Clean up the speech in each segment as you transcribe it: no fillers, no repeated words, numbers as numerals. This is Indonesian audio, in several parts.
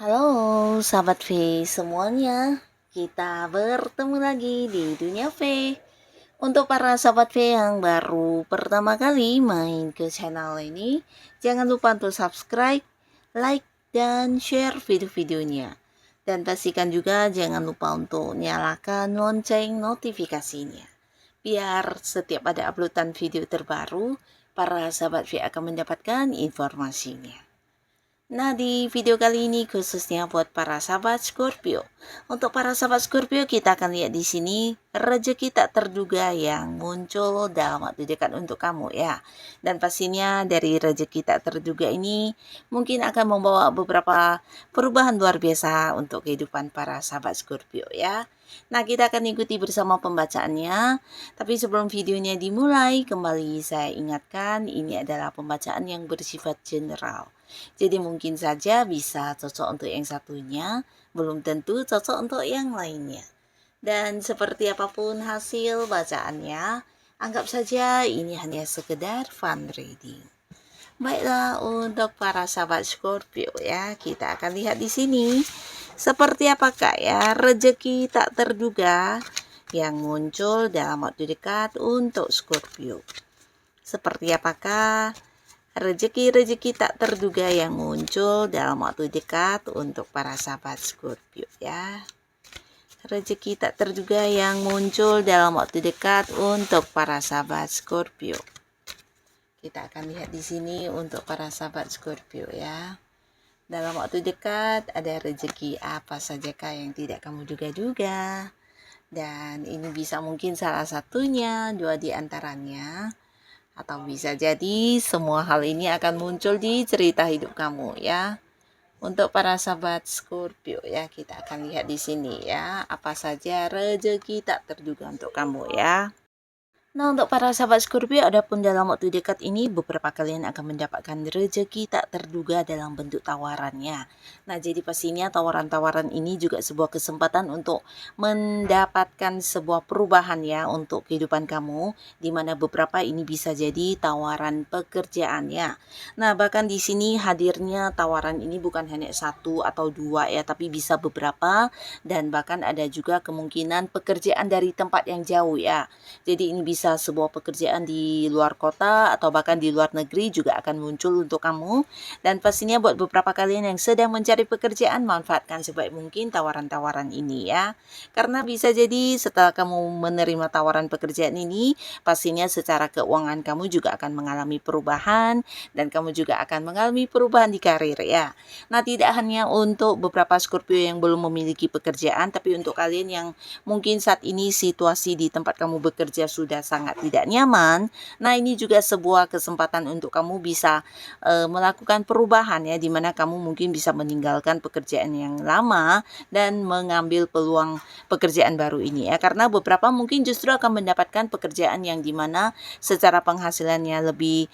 Halo sahabat V semuanya, kita bertemu lagi di Dunia V. Untuk para sahabat V yang baru pertama kali main ke channel ini, jangan lupa untuk subscribe, like, dan share video-videonya. Dan pastikan juga jangan lupa untuk nyalakan lonceng notifikasinya. Biar setiap ada uploadan video terbaru, para sahabat V akan mendapatkan informasinya. Nah, di video kali ini khususnya buat para sahabat Scorpio. Untuk para sahabat Scorpio, kita akan lihat di sini rezeki tak terduga yang muncul dalam waktu dekat untuk kamu ya. Dan pastinya dari rezeki tak terduga ini mungkin akan membawa beberapa perubahan luar biasa untuk kehidupan para sahabat Scorpio ya. Nah, kita akan ikuti bersama pembacaannya. Tapi sebelum videonya dimulai, kembali saya ingatkan ini adalah pembacaan yang bersifat general. Jadi mungkin saja bisa cocok untuk yang satunya, belum tentu cocok untuk yang lainnya. Dan seperti apapun hasil bacaannya, anggap saja ini hanya sekedar fun reading. Baiklah, untuk para sahabat Scorpio ya, kita akan lihat di sini seperti apakah ya rezeki tak terduga yang muncul dalam waktu dekat untuk Scorpio. Seperti apakah rezeki-rezeki tak terduga yang muncul dalam waktu dekat untuk para sahabat Scorpio ya. Rezeki tak terduga yang muncul dalam waktu dekat untuk para sahabat Scorpio. Kita akan lihat di sini untuk para sahabat Scorpio ya. Dalam waktu dekat ada rezeki apa sajakah yang tidak kamu duga-duga. Dan ini bisa mungkin salah satunya, dua di antaranya. Atau bisa jadi semua hal ini akan muncul di cerita hidup kamu ya. Untuk para sahabat Scorpio ya, kita akan lihat di sini ya, apa saja rezeki tak terduga untuk kamu ya. Nah, untuk para sahabat Scorpio, adapun dalam waktu dekat ini beberapa kalian akan mendapatkan rezeki tak terduga dalam bentuk tawarannya. Nah, jadi pastinya tawaran-tawaran ini juga sebuah kesempatan untuk mendapatkan sebuah perubahan ya untuk kehidupan kamu, di mana beberapa ini bisa jadi tawaran pekerjaannya. Nah, bahkan di sini hadirnya tawaran ini bukan hanya satu atau dua ya, tapi bisa beberapa, dan bahkan ada juga kemungkinan pekerjaan dari tempat yang jauh ya. Jadi ini bisa sebuah pekerjaan di luar kota atau bahkan di luar negeri juga akan muncul untuk kamu. Dan pastinya buat beberapa kalian yang sedang mencari pekerjaan, manfaatkan sebaik mungkin tawaran-tawaran ini ya. Karena bisa jadi setelah kamu menerima tawaran pekerjaan ini, pastinya secara keuangan kamu juga akan mengalami perubahan dan kamu juga akan mengalami perubahan di karir ya. Nah, tidak hanya untuk beberapa Scorpio yang belum memiliki pekerjaan, tapi untuk kalian yang mungkin saat ini situasi di tempat kamu bekerja sudah sangat tidak nyaman. Nah, ini juga sebuah kesempatan untuk kamu bisa melakukan perubahan ya, dimana kamu mungkin bisa meninggalkan pekerjaan yang lama dan mengambil peluang pekerjaan baru ini ya, karena beberapa mungkin justru akan mendapatkan pekerjaan yang dimana secara penghasilannya lebih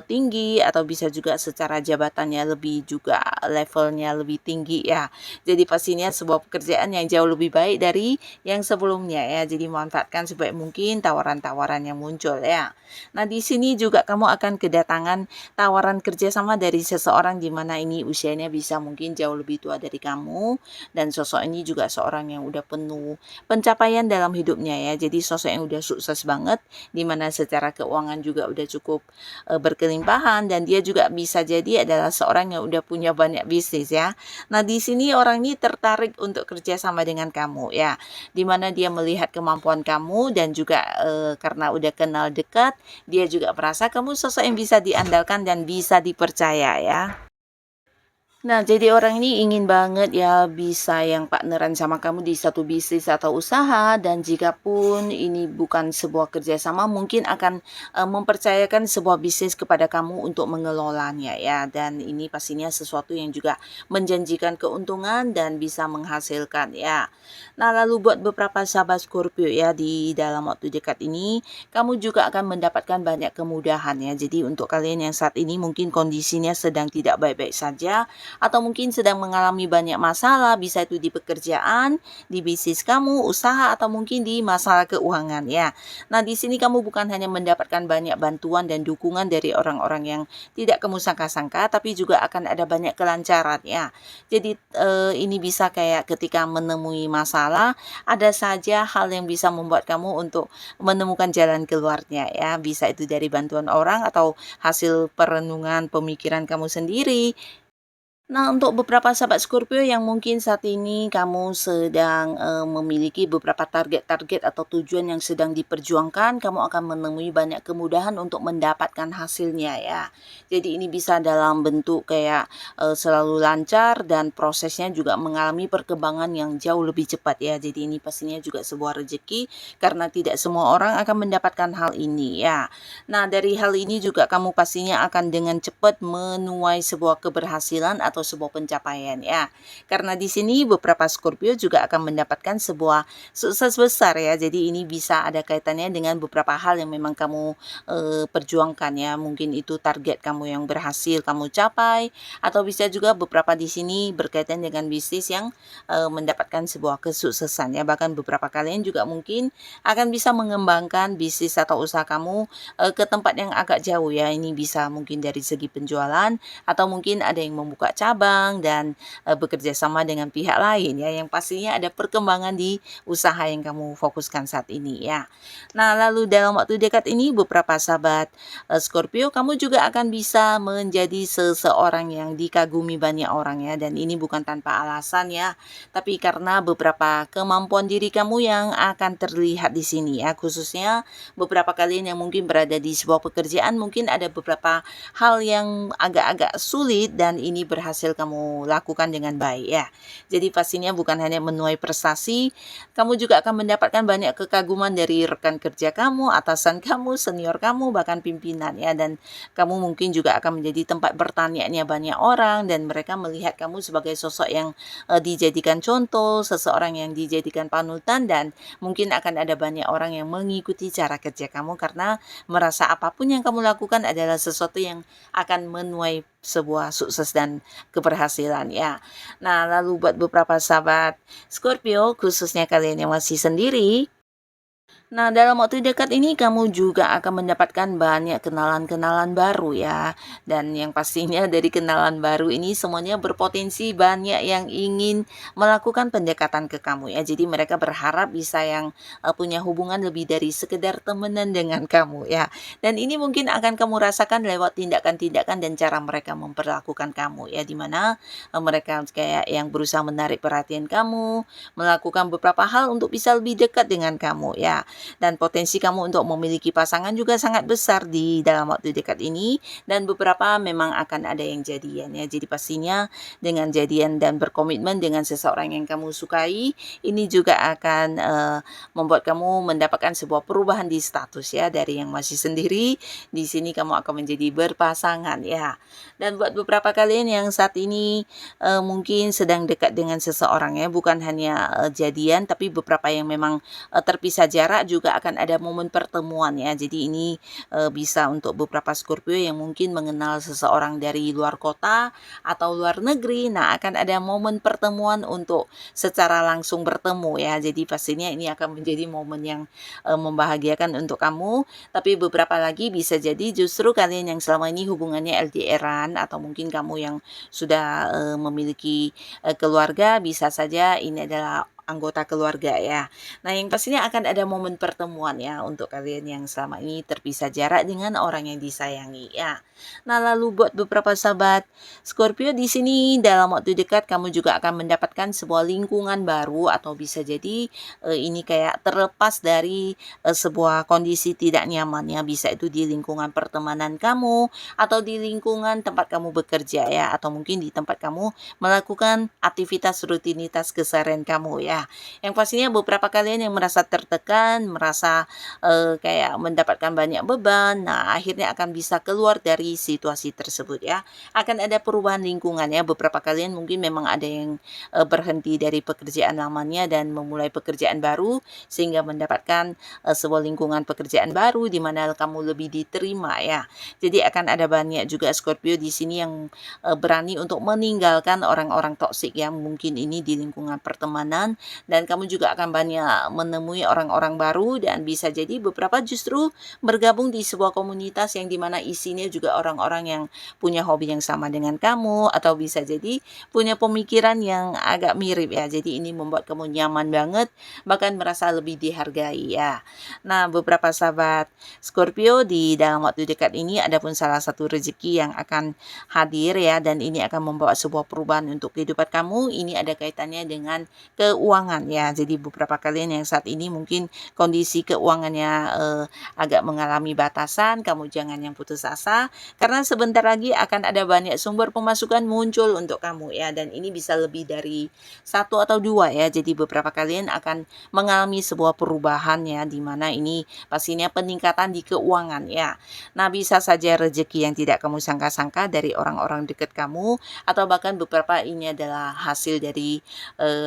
tinggi, atau bisa juga secara jabatannya lebih juga levelnya lebih tinggi ya. Jadi pastinya sebuah pekerjaan yang jauh lebih baik dari yang sebelumnya ya. Jadi manfaatkan sebaik mungkin tawaran-tawaran yang muncul ya. Nah, di sini juga kamu akan kedatangan tawaran kerjasama dari seseorang di mana ini usianya bisa mungkin jauh lebih tua dari kamu, dan sosok ini juga seorang yang udah penuh pencapaian dalam hidupnya ya. Jadi sosok yang udah sukses banget, di mana secara keuangan juga udah cukup berkelimpahan, dan dia juga bisa jadi adalah seorang yang udah punya banyak bisnis ya. Nah, di sini orang ini tertarik untuk kerjasama dengan kamu ya, dimana dia melihat kemampuan kamu dan juga karena udah kenal dekat, dia juga merasa kamu sosok yang bisa diandalkan dan bisa dipercaya ya. Nah, jadi orang ini ingin banget ya bisa yang partneran sama kamu di satu bisnis atau usaha, dan jika pun ini bukan sebuah kerjasama, mungkin akan mempercayakan sebuah bisnis kepada kamu untuk mengelolanya ya, dan ini pastinya sesuatu yang juga menjanjikan keuntungan dan bisa menghasilkan ya. Nah, lalu buat beberapa sahabat Scorpio ya, di dalam waktu dekat ini kamu juga akan mendapatkan banyak kemudahan ya. Jadi untuk kalian yang saat ini mungkin kondisinya sedang tidak baik-baik saja, atau mungkin sedang mengalami banyak masalah, bisa itu di pekerjaan, di bisnis kamu, usaha, atau mungkin di masalah keuangan ya. Nah, di sini kamu bukan hanya mendapatkan banyak bantuan dan dukungan dari orang-orang yang tidak kamu sangka-sangka, tapi juga akan ada banyak kelancaran ya. Jadi ini bisa kayak ketika menemui masalah, ada saja hal yang bisa membuat kamu untuk menemukan jalan keluarnya ya. Bisa itu dari bantuan orang atau hasil perenungan pemikiran kamu sendiri. Nah, untuk beberapa sahabat Scorpio yang mungkin saat ini kamu sedang memiliki beberapa target-target atau tujuan yang sedang diperjuangkan, kamu akan menemui banyak kemudahan untuk mendapatkan hasilnya ya. Jadi ini bisa dalam bentuk kayak selalu lancar dan prosesnya juga mengalami perkembangan yang jauh lebih cepat ya. Jadi ini pastinya juga sebuah rezeki karena tidak semua orang akan mendapatkan hal ini ya. Nah, dari hal ini juga kamu pastinya akan dengan cepat menuai sebuah keberhasilan atau sebuah pencapaian ya. Karena di sini beberapa Scorpio juga akan mendapatkan sebuah sukses besar ya. Jadi ini bisa ada kaitannya dengan beberapa hal yang memang kamu perjuangkan ya. Mungkin itu target kamu yang berhasil kamu capai, atau bisa juga beberapa di sini berkaitan dengan bisnis yang mendapatkan sebuah kesuksesan ya. Bahkan beberapa kalian juga mungkin akan bisa mengembangkan bisnis atau usaha kamu ke tempat yang agak jauh ya. Ini bisa mungkin dari segi penjualan, atau mungkin ada yang membuka cabang dan bekerja sama dengan pihak lain ya, yang pastinya ada perkembangan di usaha yang kamu fokuskan saat ini ya. Nah, lalu dalam waktu dekat ini beberapa sahabat Scorpio, kamu juga akan bisa menjadi seseorang yang dikagumi banyak orang ya, dan ini bukan tanpa alasan ya, tapi karena beberapa kemampuan diri kamu yang akan terlihat di sini ya. Khususnya beberapa kalian yang mungkin berada di sebuah pekerjaan, mungkin ada beberapa hal yang agak-agak sulit dan ini berhasil kamu lakukan dengan baik ya. Jadi pastinya bukan hanya menuai prestasi, kamu juga akan mendapatkan banyak kekaguman dari rekan kerja kamu, atasan kamu, senior kamu, bahkan pimpinan ya. Dan kamu mungkin juga akan menjadi tempat bertanya-nya banyak orang, dan mereka melihat kamu sebagai sosok yang dijadikan contoh, seseorang yang dijadikan panutan, dan mungkin akan ada banyak orang yang mengikuti cara kerja kamu karena merasa apapun yang kamu lakukan adalah sesuatu yang akan menuai sebuah sukses dan keberhasilan ya. Nah, lalu buat beberapa sahabat Scorpio, khususnya kalian yang masih sendiri, nah, dalam waktu dekat ini kamu juga akan mendapatkan banyak kenalan-kenalan baru ya. Dan yang pastinya dari kenalan baru ini semuanya berpotensi banyak yang ingin melakukan pendekatan ke kamu ya. Jadi mereka berharap bisa yang punya hubungan lebih dari sekedar temenan dengan kamu ya. Dan ini mungkin akan kamu rasakan lewat tindakan-tindakan dan cara mereka memperlakukan kamu ya. Dimana mereka kayak yang berusaha menarik perhatian kamu, melakukan beberapa hal untuk bisa lebih dekat dengan kamu ya. Dan potensi kamu untuk memiliki pasangan juga sangat besar di dalam waktu dekat ini, dan beberapa memang akan ada yang jadian ya. Jadi pastinya dengan jadian dan berkomitmen dengan seseorang yang kamu sukai, ini juga akan membuat kamu mendapatkan sebuah perubahan di status ya. Dari yang masih sendiri, di sini kamu akan menjadi berpasangan ya. Dan buat beberapa kalian yang saat ini mungkin sedang dekat dengan seseorang ya, bukan hanya jadian, tapi beberapa yang memang terpisah jarak juga akan ada momen pertemuan ya. Jadi ini bisa untuk beberapa Scorpio yang mungkin mengenal seseorang dari luar kota atau luar negeri. Nah, akan ada momen pertemuan untuk secara langsung bertemu ya. Jadi pastinya ini akan menjadi momen yang membahagiakan untuk kamu. Tapi beberapa lagi bisa jadi justru kalian yang selama ini hubungannya LDRan, atau mungkin kamu yang sudah memiliki keluarga, bisa saja ini adalah anggota keluarga ya. Nah, yang pastinya akan ada momen pertemuan ya untuk kalian yang selama ini terpisah jarak dengan orang yang disayangi ya. Nah, lalu buat beberapa sahabat Scorpio, di sini dalam waktu dekat kamu juga akan mendapatkan sebuah lingkungan baru, atau bisa jadi ini kayak terlepas dari sebuah kondisi tidak nyaman ya. Bisa itu di lingkungan pertemanan kamu, atau di lingkungan tempat kamu bekerja ya, atau mungkin di tempat kamu melakukan aktivitas rutinitas keseharian kamu ya. ya. Yang pastinya beberapa kalian yang merasa tertekan, merasa kayak mendapatkan banyak beban, nah akhirnya akan bisa keluar dari situasi tersebut ya. Akan ada perubahan lingkungan ya, beberapa kalian mungkin memang ada yang berhenti dari pekerjaan lamanya dan memulai pekerjaan baru, sehingga mendapatkan sebuah lingkungan pekerjaan baru di mana kamu lebih diterima ya. Jadi akan ada banyak juga Scorpio di sini yang berani untuk meninggalkan orang-orang toksik yang mungkin ini di lingkungan pertemanan, dan kamu juga akan banyak menemui orang-orang baru, dan bisa jadi beberapa justru bergabung di sebuah komunitas yang dimana isinya juga orang-orang yang punya hobi yang sama dengan kamu, atau bisa jadi punya pemikiran yang agak mirip ya. Jadi ini membuat kamu nyaman banget, bahkan merasa lebih dihargai ya. Nah, beberapa sahabat Scorpio, di dalam waktu dekat ini ada pun salah satu rezeki yang akan hadir ya, dan ini akan membawa sebuah perubahan untuk kehidupan kamu. Ini ada kaitannya dengan keuangan ya. Jadi beberapa kalian yang saat ini mungkin kondisi keuangannya agak mengalami batasan, kamu jangan yang putus asa, karena sebentar lagi akan ada banyak sumber pemasukan muncul untuk kamu ya, dan ini bisa lebih dari satu atau dua ya. Jadi beberapa kalian akan mengalami sebuah perubahan ya, di mana ini pastinya peningkatan di keuangan ya. Nah, bisa saja rezeki yang tidak kamu sangka-sangka dari orang-orang dekat kamu, atau bahkan beberapa ini adalah hasil dari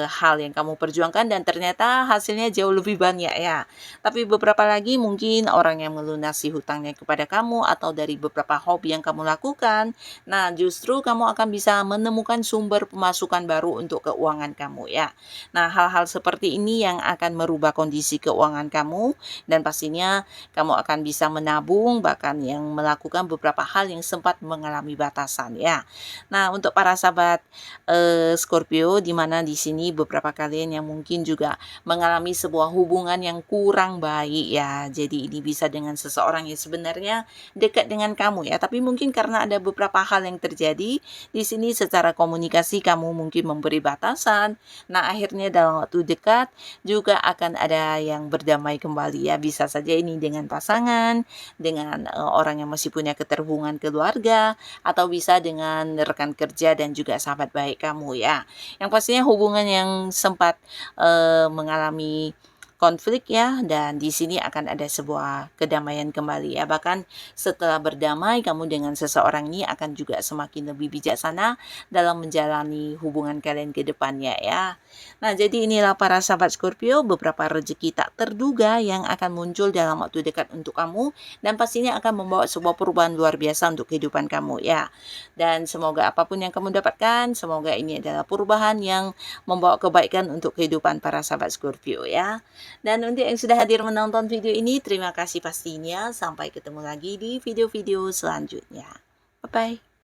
hal yang kamu perjuangkan dan ternyata hasilnya jauh lebih banyak ya. Tapi beberapa lagi mungkin orang yang melunasi hutangnya kepada kamu, atau dari beberapa hobi yang kamu lakukan. Nah, justru kamu akan bisa menemukan sumber pemasukan baru untuk keuangan kamu ya. Nah, hal-hal seperti ini yang akan merubah kondisi keuangan kamu, dan pastinya kamu akan bisa menabung, bahkan yang melakukan beberapa hal yang sempat mengalami batasan ya. Nah, untuk para sahabat Scorpio, di mana di sini beberapa kalian yang mungkin juga mengalami sebuah hubungan yang kurang baik ya. Jadi ini bisa dengan seseorang yang sebenarnya dekat dengan kamu ya, tapi mungkin karena ada beberapa hal yang terjadi di sini secara komunikasi kamu mungkin memberi batasan. Nah, akhirnya dalam waktu dekat juga akan ada yang berdamai kembali ya. Bisa saja ini dengan pasangan, dengan orang yang masih punya keterhubungan keluarga, atau bisa dengan rekan kerja dan juga sahabat baik kamu ya. Yang pastinya hubungan yang sempat mengalami konflik ya, dan di sini akan ada sebuah kedamaian kembali ya. Bahkan setelah berdamai, kamu dengan seseorang ini akan juga semakin lebih bijaksana dalam menjalani hubungan kalian ke depannya ya. Nah, jadi inilah para sahabat Scorpio, beberapa rezeki tak terduga yang akan muncul dalam waktu dekat untuk kamu, dan pastinya akan membawa sebuah perubahan luar biasa untuk kehidupan kamu ya. Dan semoga apapun yang kamu dapatkan, semoga ini adalah perubahan yang membawa kebaikan untuk kehidupan para sahabat Scorpio ya. Dan untuk yang sudah hadir menonton video ini, terima kasih pastinya. Sampai ketemu lagi di video-video selanjutnya. Bye-bye.